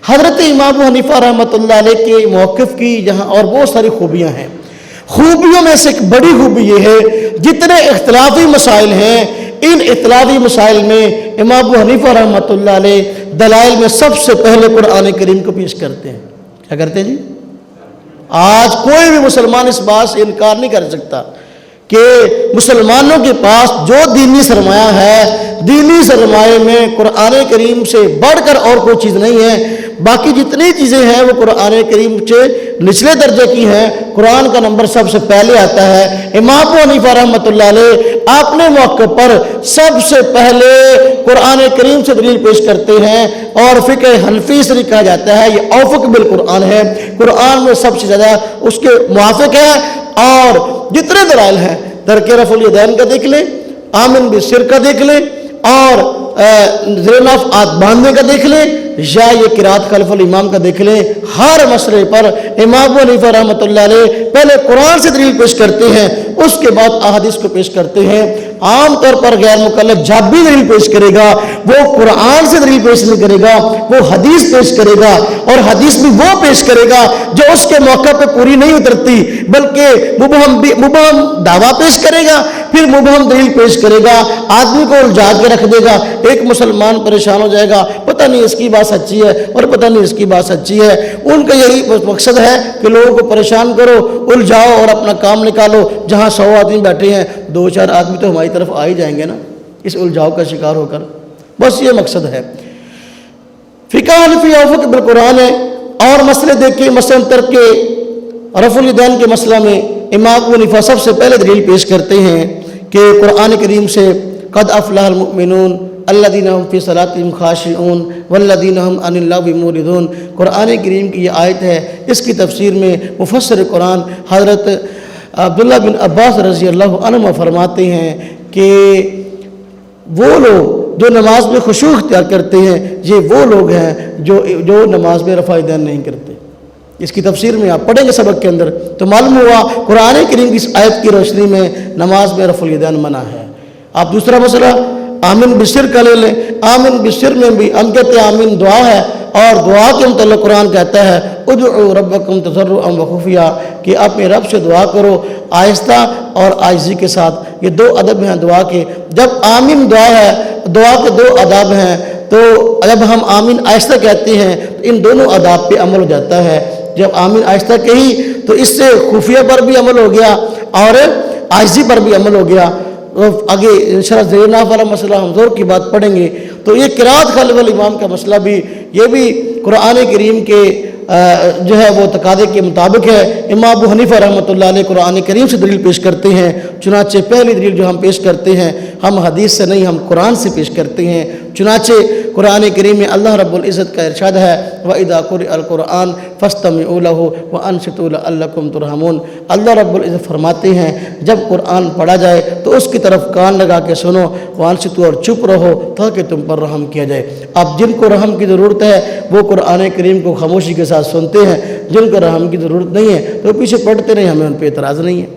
حضرت امام ابو حنیفہ رحمۃ اللہ علیہ کے موقف کی یہاں اور بہت ساری خوبیاں ہیں. خوبیوں میں سے ایک بڑی خوبی یہ ہے جتنے اختلافی مسائل ہیں ان اختلافی مسائل میں امام ابو حنیفہ رحمۃ اللہ علیہ دلائل میں سب سے پہلے قرآن کریم کو پیش کرتے ہیں. کیا کرتے ہیں جی؟ آج کوئی بھی مسلمان اس بات سے انکار نہیں کر سکتا کہ مسلمانوں کے پاس جو دینی سرمایہ ہے دینی سرمایے میں قرآن کریم سے بڑھ کر اور کوئی چیز نہیں ہے. باقی جتنی چیزیں ہیں وہ قرآن کریم سے نچلے درجے کی ہیں. قرآن کا نمبر سب سے پہلے آتا ہے. امام ابو حنیفہ رحمۃ اللہ علیہ اپنے موقع پر سب سے پہلے قرآن کریم سے دلیل پیش کرتے ہیں اور فقہ حنفی سے کہا جاتا ہے یہ اوفق بالقرآن ہے. قرآن میں سب سے زیادہ اس کے موافق ہے. اور جتنے دلائل ہیں ترک رفع الیدین کا دیکھ لیں, آمن بالسر کا دیکھ لیں اور زیر ناف آت باندھنے کا دیکھ لیں یا یہ قرات خلف الامام کا دیکھ لیں, ہر مسئلے پر امام ابو حنیفہ رحمۃ اللہ علیہ پہلے قرآن سے دلیل پیش کرتے ہیں اس کے بعد احادیث کو پیش کرتے ہیں. عام طور پر غیر مکلف جب بھی دلیل پیش کرے گا وہ قرآن سے دلیل پیش نہیں کرے گا, وہ حدیث پیش کرے گا اور حدیث بھی وہ پیش کرے گا جو اس کے موقع پہ پوری نہیں اترتی بلکہ مبہم دعویٰ پیش کرے گا پھر مبہم دلیل پیش کرے گا, آدمی کو الجھا کے رکھ دے گا. ایک مسلمان پریشان ہو جائے گا پتہ نہیں اس کی بات سچی ہے اور پتہ نہیں اس کی بات سچی ہے. ان کا یہی مقصد ہے کہ لوگوں کو پریشان کرو, الجھاؤ اور اپنا کام نکالو. جہاں 100 آدمی بیٹھے ہیں 2-4 آدمی تو ہماری طرف آ ہی جائیں گے نا اس الجھاؤ کا شکار ہو کر. بس یہ مقصد ہے. فقہ حنفی اوفق بالقرآن ہے. اور مسئلے دیکھیں مثلا ترک رفع الیدین کے مسئلہ میں امام ابو حنیفہ سب سے پہلے دلیل پیش کرتے ہیں کہ قرآن کریم سے قد افلح المؤمنون الذین هم فی صلاتہم خاشعون والذین هم عن اللغو معرضون. قرآن کریم کی یہ آیت ہے. اس کی تفسیر میں مفسر قرآن حضرت عبداللہ بن عباس رضی اللہ عنہ فرماتے ہیں کہ وہ لوگ جو نماز میں خشوع اختیار کرتے ہیں یہ وہ لوگ ہیں جو نماز میں رفع الیدین نہیں کرتے. اس کی تفسیر میں آپ پڑھیں گے سبق کے اندر تو معلوم ہوا قرآن کریم کی اس آیت کی روشنی میں نماز میں رفع الیدین منع ہے. آپ دوسرا مسئلہ آمین بالسر کا لے لیں. آمین بالسر میں بھی ہم کہتے ہیں آمین دعا ہے اور دعا کے متعلق قرآن کہتا ہے ادعوا ربکم تضرعا وخفیا کہ اپنے رب سے دعا کرو آہستہ اور عاجزی کے ساتھ. یہ 2 ادب ہیں دعا کے. جب آمین دعا ہے دعا کے 2 آداب ہیں تو جب ہم آمین آہستہ کہتے ہیں تو ان دونوں آداب پہ عمل ہو جاتا ہے. جب آمین آہستہ کہی تو اس سے خفیہ پر بھی عمل ہو گیا اور عاجزی پر بھی عمل ہو گیا. آگے انشاءاللہ زیر ناف والا مسئلہ ہم زور کی بات پڑھیں گے. تو یہ قرات خلف الامام کا مسئلہ بھی یہ بھی قرآن کریم کے جو ہے وہ تقاضے کے مطابق ہے. امام ابو حنیفہ رحمۃ اللہ علیہ قرآن کریم سے دلیل پیش کرتے ہیں. چنانچہ پہلی دلیل جو ہم پیش کرتے ہیں ہم حدیث سے نہیں ہم قرآن سے پیش کرتے ہیں. چنانچہ قرآن کریم میں اللہ رب العزت کا ارشاد ہے وَإِذَا قُرِئَ الْقُرْآنُ فَاسْتَمِعُوا لَهُ وَأَنصِتُوا لَعَلَّكُمْ تُرْحَمُونَ. اللہ رب العزت فرماتے ہیں جب قرآن پڑھا جائے تو اس کی طرف کان لگا کے سنو وَأَنصِتُوا اور چپ رہو تاکہ تم پر رحم کیا جائے. اب جن کو رحم کی ضرورت ہے وہ قرآن کریم کو خاموشی کے ساتھ سنتے ہیں, جن کو رحم کی ضرورت نہیں ہے تو پیچھے پڑھتے نہیں, ہمیں ان پہ اعتراض نہیں ہے.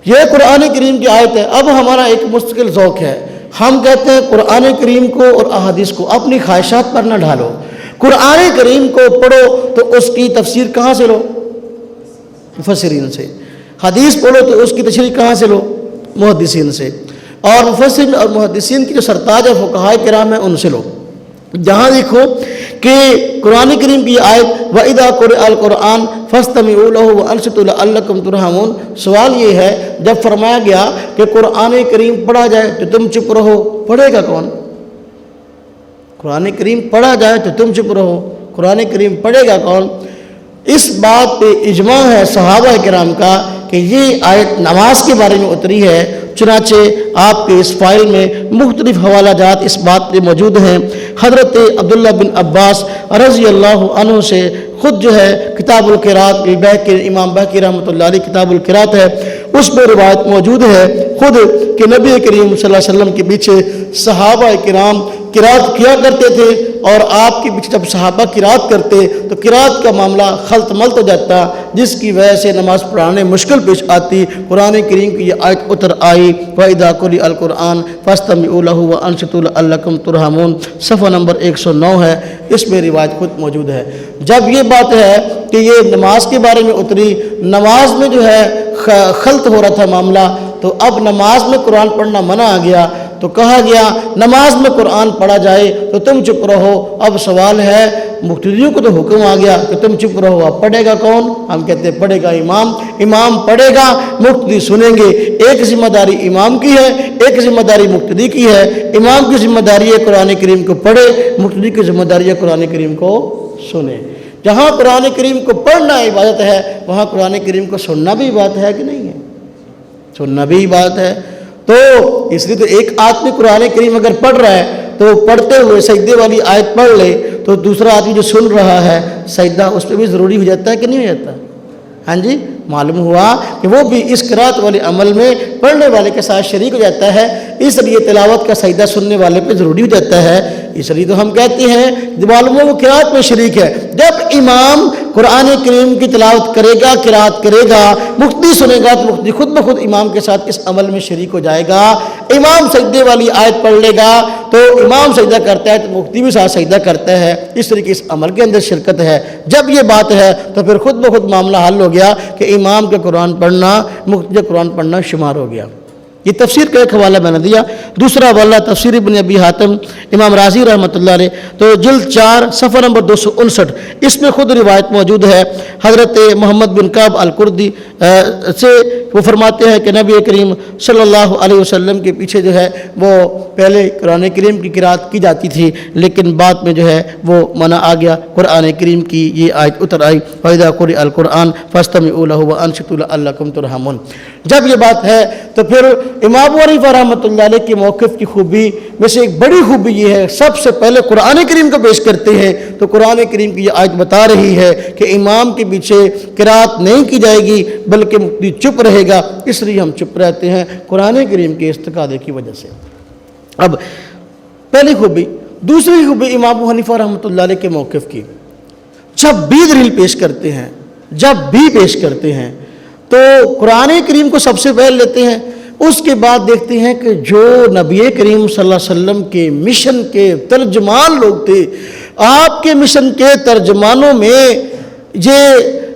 یہ قرآن کریم کی آیت ہے. اب ہمارا ایک مستقل ذوق ہے. ہم کہتے ہیں قرآن کریم کو اور احادیث کو اپنی خواہشات پر نہ ڈھالو. قرآن کریم کو پڑھو تو اس کی تفسیر کہاں سے لو؟ مفسرین سے. حدیث پڑھو تو اس کی تشریح کہاں سے لو؟ محدثین سے. اور مفسرین اور محدثین کی جو سرتاج فقہائے کرام ہیں ان سے لو. جہاں دیکھو کہ قرآن کریم کی آیت وَإِذَا قُرِئَ الْقُرْآنُ فَاسْتَمِعُوا لَهُ وَأَنصِتُوا لَعَلَّكُمْ تُرْحَمُونَ. سوال یہ ہے جب فرمایا گیا کہ قرآن کریم پڑھا جائے تو تم چپ رہو, پڑھے گا کون؟ قرآن کریم پڑھا جائے تو تم چپ رہو, قرآن کریم پڑھے گا کون؟ اس بات پہ اجماع ہے صحابہ کرام کا کہ یہ آیت نماز کے بارے میں اتری ہے. چنانچہ آپ کے اس فائل میں مختلف حوالہ جات اس بات پہ موجود ہیں. حضرت عبداللہ بن عباس رضی اللہ عنہ سے خود جو ہے کتاب القرات امام بہقی رحمۃ اللہ علیہ کتاب القرات ہے اس میں روایت موجود ہے خود کہ نبی کریم صلی اللہ علیہ وسلم کے پیچھے صحابہ کرام قرات کیا کرتے تھے اور آپ کے پیچھے جب صحابہ قرات کرتے تو قرات کا معاملہ خلط ملط ہو جاتا، جس کی وجہ سے نماز پڑھانے مشکل پیش آتی۔ قرآن کریم کی یہ آیت اتر آئی، وَإِذَا قُرِئَ الْقُرْآنُ فَاسْتَمِعُوا لَهُ وَأَنصِتُوا لَعَلَّكُمْ تُرْحَمُونَ، صفحہ نمبر 109 ہے، اس میں روایت خود موجود ہے۔ جب یہ بات ہے کہ یہ نماز کے بارے میں اتری، نماز میں جو ہے خلط ہو رہا تھا معاملہ، تو اب نماز میں قرآن پڑھنا منع آ گیا، تو کہا گیا نماز میں قرآن پڑھا جائے تو تم چپ رہو۔ اب سوال ہے، مقتدیوں کو تو حکم آ گیا کہ تم چپ رہو، اب پڑھے گا کون؟ ہم کہتے ہیں پڑھے گا امام، امام پڑھے گا، مقتدی سنیں گے۔ ایک ذمہ داری امام کی ہے، ایک ذمہ داری مقتدی کی ہے۔ امام کی ذمہ داری ہے قرآن کریم کو پڑھے، مقتدی کی ذمہ داری ہے قرآن کریم کو سنے۔ جہاں قرآن کریم کو پڑھنا عبادت ہے، وہاں قرآن کریم کو سننا بھی عبادت ہے کہ نہیں ہے؟ سننا بھی عبادت ہے۔ تو اس لیے تو ایک آدمی قرآن کریم اگر پڑھ رہا ہے تو پڑھتے ہوئے سجدے والی آیت پڑھ لے، تو دوسرا آدمی جو سن رہا ہے سجدہ اس پہ بھی ضروری ہو جاتا ہے کہ نہیں ہو جاتا؟ ہاں جی، معلوم ہوا کہ وہ بھی اس قرات والے عمل میں پڑھنے والے کے ساتھ شریک ہو جاتا ہے، اس لیے تلاوت کا سجدہ سننے والے پہ ضروری ہو جاتا ہے۔ اس لیے تو ہم کہتے ہیں معلوم ہو وہ قرات میں شریک ہے۔ جب امام قرآن کریم کی تلاوت کرے گا، قرات کرے گا، مقتدی سنے گا، تو مقتدی خود بخود امام کے ساتھ اس عمل میں شریک ہو جائے گا۔ امام سجدے والی آیت پڑھ لے گا تو امام سجدہ کرتا ہے تو مقتدی بھی ساتھ سجدہ کرتا ہے، اس طریقے اس عمل کے اندر شرکت ہے۔ جب یہ بات ہے تو پھر خود بخود معاملہ حل ہو گیا کہ امام کے قرآن پڑھنا مقتدی قرآن پڑھنا شمار ہو گیا۔ یہ تفسیر کا ایک حوالہ میں نے دیا۔ دوسرا حوالہ تفسیر ابن ابی حاتم امام رازی رحمۃ اللہ علیہ، تو جلد 4 صفحہ نمبر 259، اس میں خود روایت موجود ہے۔ حضرت محمد بن کعب القردی سے وہ فرماتے ہیں کہ نبی کریم صلی اللہ علیہ وسلم کے پیچھے جو ہے وہ پہلے قرآن کریم کی قرات کی جاتی تھی، لیکن بعد میں جو ہے وہ منع آ گیا، قرآن کریم کی یہ آیت اتر آئی، وَإِذَا قُرِئَ الْقُرْآنُ فَاسْتَمِعُوا لَهُ وَأَنصِتُوا لَعَلَّكُمْ تُرْحَمُونَ۔ جب یہ بات ہے تو پھر امام ابو حنیفہ رحمۃ اللہ علیہ کے موقف کی خوبی میں سے ایک بڑی خوبی یہ ہے، سب سے پہلے قرآن کریم کو پیش کرتے ہیں، تو قرآن کریم کی یہ آیت بتا رہی ہے کہ امام کے پیچھے قرات نہیں کی جائے گی بلکہ مقتدی چپ رہے گا، اس لیے ہم چپ رہتے ہیں قرآن کریم کے استقادے کی وجہ سے۔ اب پہلی خوبی۔ دوسری خوبی امام ابو حنیفہ رحمۃ اللہ علیہ کے موقف کی، جب بھی دلیل پیش کرتے ہیں، جب بھی پیش کرتے ہیں تو قرآن کریم کو سب سے پہلے لیتے ہیں، اس کے بعد دیکھتے ہیں کہ جو نبی کریم صلی اللہ علیہ وسلم کے مشن کے ترجمان لوگ تھے، آپ کے مشن کے ترجمانوں میں یہ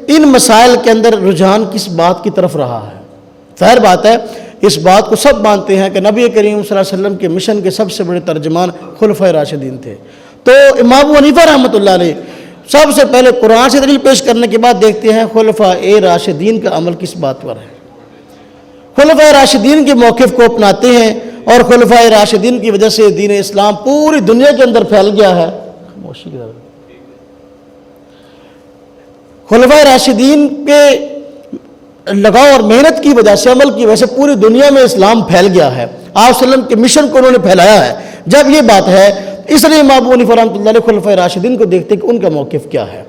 ان مسائل کے اندر رجحان کس بات کی طرف رہا ہے۔ ظاہر بات ہے اس بات کو سب مانتے ہیں کہ نبی کریم صلی اللہ علیہ وسلم کے مشن کے سب سے بڑے ترجمان خلفائے راشدین تھے۔ تو امام ابو حنیفہ رحمۃ اللہ علیہ سب سے پہلے قرآن سے دلیل پیش کرنے کے بعد دیکھتے ہیں خلفائے راشدین کا عمل کس بات پر ہے، خلفائے راشدین کے موقف کو اپناتے ہیں، اور خلفائے راشدین کی وجہ سے دین اسلام پوری دنیا کے اندر پھیل گیا ہے۔ خلفائے راشدین کے لگاؤ اور محنت کی وجہ سے، عمل کی وجہ سے پوری دنیا میں اسلام پھیل گیا ہے، آپ صلی اللہ علیہ وسلم کے مشن کو انہوں نے پھیلایا ہے۔ جب یہ بات ہے اس لیے امام ابو حنیفہ رحمۃ اللہ علیہ خلفائے راشدین کو دیکھتے کہ ان کا موقف کیا ہے۔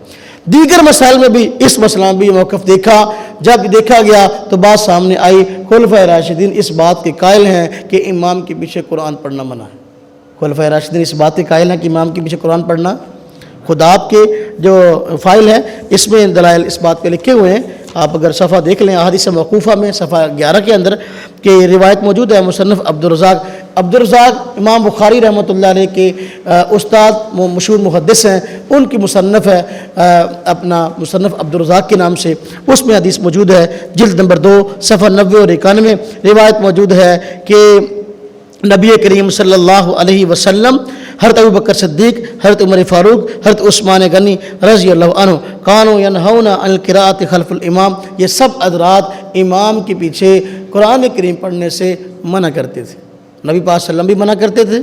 دیگر مسائل میں بھی اس مسئلہ میں بھی یہ موقف دیکھا، جب دیکھا گیا تو بات سامنے آئی، خلفائے راشدین اس بات کے قائل ہیں کہ امام کے پیچھے قرآن پڑھنا منع ہے۔ خلفائے راشدین اس بات کے قائل ہیں کہ امام کے پیچھے قرآن پڑھنا، خود آپ کے جو فائل ہے اس میں دلائل اس بات پہ لکھے ہوئے ہیں، آپ اگر صفحہ دیکھ لیں احادیث موقوفہ میں صفحہ 11 کے اندر کہ روایت موجود ہے، مصنف عبدالرزاق امام بخاری رحمۃ اللہ علیہ کے استاد مشہور محدث ہیں، ان کی مصنف ہے اپنا مصنف عبدالرزاق کے نام سے، اس میں حدیث موجود ہے، جلد نمبر 2 صفحہ 90 اور 91 روایت موجود ہے کہ نبی کریم صلی اللہ علیہ وسلم، حضرت ابوبکر صدیق، حضرت عمر فاروق، حضرت عثمان غنی رضی اللہ عنہ کانوا ینہون عن القراءۃ خلف الامام، یہ سب حضرات امام کے پیچھے قرآن کریم پڑھنے سے منع کرتے تھے۔ نبی پاک صلی اللہ علیہ وسلم بھی منع کرتے تھے،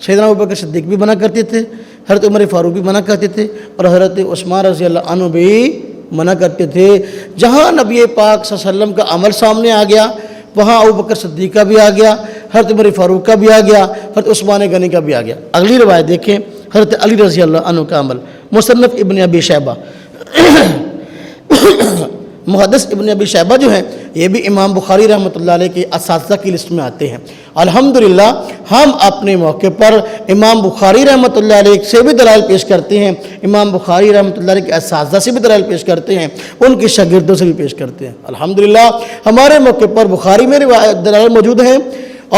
سیدنا ابوبکر صدیق بھی منع کرتے تھے، حضرت عمر فاروق بھی منع کرتے تھے، اور حضرت عثمان رضی اللہ عنہ بھی منع کرتے تھے۔ جہاں نبی پاک صلی اللہ علیہ وسلم کا عمل سامنے آ گیا وہاں ابوبکر صدیق کا بھی آ گیا، حضرت عمر فاروق کا بھی آ گیا، حضرت عثمان غنی کا بھی آ گیا۔ اگلی روایت دیکھیں، حضرت علی رضی اللہ عنہ کا عمل، مصنف ابن ابی شیبہ محدث ابن ابی شیبہ جو ہیں یہ بھی امام بخاری رحمۃ اللہ علیہ کے اساتذہ کی لسٹ میں آتے ہیں۔ الحمدللہ ہم اپنے موقع پر امام بخاری رحمۃ اللہ علیہ سے بھی دلائل پیش کرتے ہیں، امام بخاری رحمۃ اللہ علیہ کے اساتذہ سے بھی دلائل پیش کرتے ہیں، ان کے شاگردوں سے بھی پیش کرتے ہیں۔ الحمدللہ ہمارے موقع پر بخاری میں دلائل موجود ہیں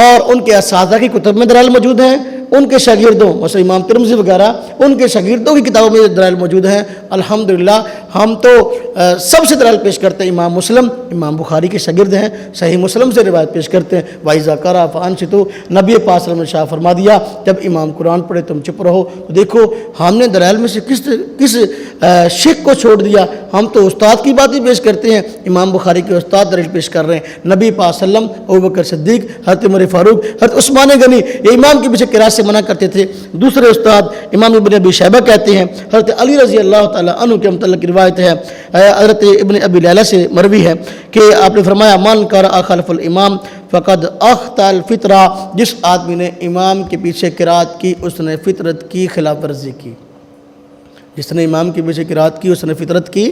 اور ان کے اساتذہ کی کتب میں دلائل موجود ہیں، ان کے شاگردوں مثلا امام ترمذی وغیرہ ان کے شاگردوں کی کتابوں میں دلائل موجود ہیں۔ الحمدللہ ہم تو سب سے دلائل پیش کرتے ہیں۔ امام مسلم امام بخاری کے شاگرد ہیں، صحیح مسلم سے روایت پیش کرتے ہیں، وَإِذَا قَرَأَ فَأَنصِتُوا، نبی پاک صلی اللہ علیہ وسلم نے شاہ فرما دیا جب امام قرآن پڑھے تم چپ رہو۔ تو دیکھو ہم نے دلائل میں سے کس شک کو چھوڑ دیا، ہم تو استاد کی بات ہی پیش کرتے ہیں۔ امام بخاری کے استاد دلیل پیش کر رہے ہیں، نبی پاک صلی اللہ علیہ وسلم، ابوبکر صدیق، حضرت عمر فاروق، حضرت عثمان غنی یہ امام کے پیچھے قرات سے منع کرتے تھے۔ دوسرے استاد امام ابن ابی شیبہ کہتے ہیں، حضرت علی رضی اللہ تعالیٰ عنہ کے متعلق کی روایت ہے، حضرت ابن ابی لیلہ سے مروی ہے کہ آپ نے فرمایا من قرأ خلف الامام فقد اخطأ الفطرہ، جس آدمی نے امام کے پیچھے قرات کی اس نے فطرت کی خلاف ورزی کی، جس نے امام کے پیچھے قرات کی اس نے فطرت کی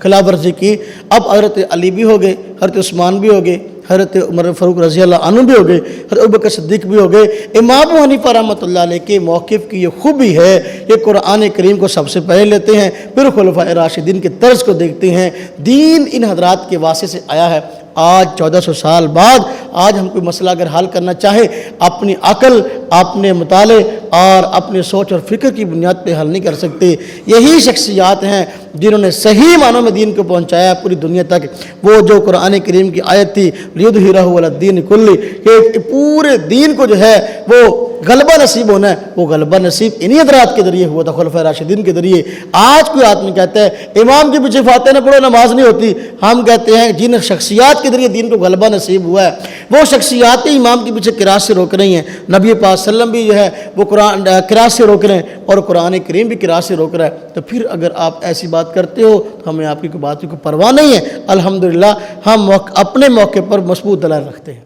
خلاف ورزی کی۔ اب حضرت علی بھی ہو گئے، حضرت عثمان بھی ہو گئے، حضرت عمر فاروق رضی اللہ عنہ بھی ہو گئے، حضرت ابوبکر صدیق بھی ہو گئے۔ امام ابو حنیفہ رحمۃ اللہ علیہ کے موقف کی یہ خوبی ہے، یہ قرآن کریم کو سب سے پہلے لیتے ہیں، پھر خلفائے راشدین کے طرز کو دیکھتے ہیں۔ دین ان حضرات کے واسطے سے آیا ہے۔ آج 1400 سال بعد آج ہم کوئی مسئلہ اگر حل کرنا چاہے اپنی عقل، اپنے مطالعے اور اپنے سوچ اور فکر کی بنیاد پہ حل نہیں کر سکتے۔ یہی شخصیات ہیں جنہوں نے صحیح معنوں میں دین کو پہنچایا پوری دنیا تک۔ وہ جو قرآن کریم کی آیت تھی لِیُظْہِرَہُ عَلَى الدِّینِ کُلِّہ، کہ پورے دین کو جو ہے وہ غلبہ نصیب ہونا ہے، وہ غلبہ نصیب انہی حضرات کے ذریعے ہوا تھا، خلفائے راشدین کے ذریعے۔ آج کوئی آدمی کہتا ہے امام کے پیچھے فاتحہ نہ پڑھو نماز نہیں ہوتی، ہم کہتے ہیں جن شخصیات کے ذریعے دین کو غلبہ نصیب ہوا ہے وہ شخصیات امام کے پیچھے قرات سے روک رہی ہیں۔ نبی پاک صلی اللہ علیہ وسلم بھی جو ہے وہ قرات سے روک رہے ہیں اور قرآن کریم بھی قرات سے روک رہا ہے۔ تو پھر اگر آپ ایسی بات کرتے ہو تو ہمیں آپ کی کوئی بات کی پرواہ نہیں ہے۔ الحمدللہ ہم اپنے موقع پر مضبوط دلائل رکھتے ہیں۔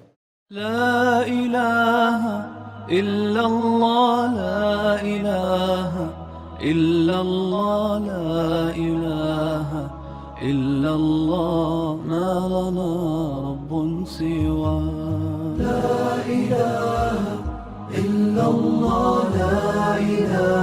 لا الہ الا اللہ، لا الہ الا اللہ، لا الہ الا اللہ، ما لنا رب سوا۔ لا الہ الا اللہ، لا الہ